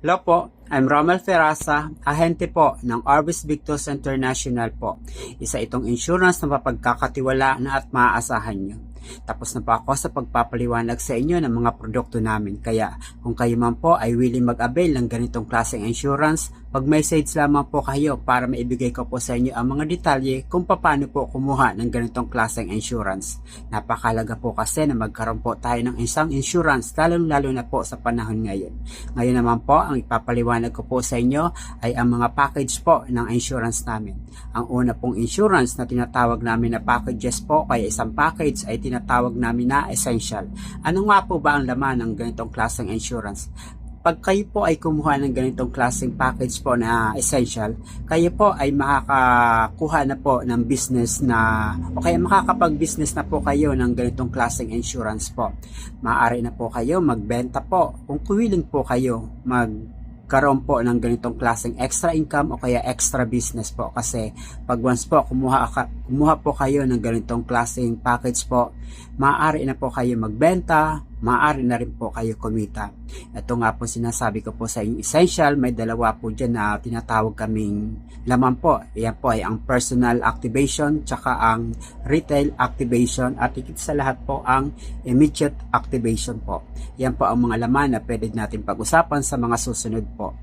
Hello po, I'm Romel Ferrasa, ahente po ng Orbis Victus International po. Isa itong insurance na mapagkakatiwalaan at maaasahan nyo. Tapos na po ako sa pagpapaliwanag sa inyo ng mga produkto namin. Kaya kung kayo man po ay willing mag-avail ng ganitong klaseng insurance, mag-message lamang po kayo para maibigay ko po sa inyo ang mga detalye kung paano po kumuha ng ganitong klaseng insurance. Napakalaga po kasi na magkaroon po tayo ng isang insurance lalong-lalo na po sa panahon ngayon. Ngayon naman po, ang ipapaliwanag ko po sa inyo ay ang mga package po ng insurance namin. Ang una pong insurance na tinatawag namin na packages po, kaya isang package ay tinatawag namin na essential. Ano nga po ba ang laman ng ganitong klaseng insurance? Pag kayo po ay kumuha ng ganitong klaseng package po na essential, kayo po ay makakakuha na po ng business na o kaya makakapag-business na po kayo ng ganitong klaseng insurance po. Maaari na po kayo magbenta po kung willing po kayo magkaroon po ng ganitong klaseng extra income o kaya extra business po, kasi pag once po kumuha po kayo ng ganitong klaseng package po, maaari na po kayo magbenta, maaari na rin po kayo kumita. Ito nga po sinasabi ko po sa inyo essential, may dalawa po dyan na tinatawag kaming laman po. Yan po ay ang personal activation tsaka ang retail activation, at higit sa lahat po ang immediate activation po. Yan po ang mga laman na pwede natin pag-usapan sa mga susunod po.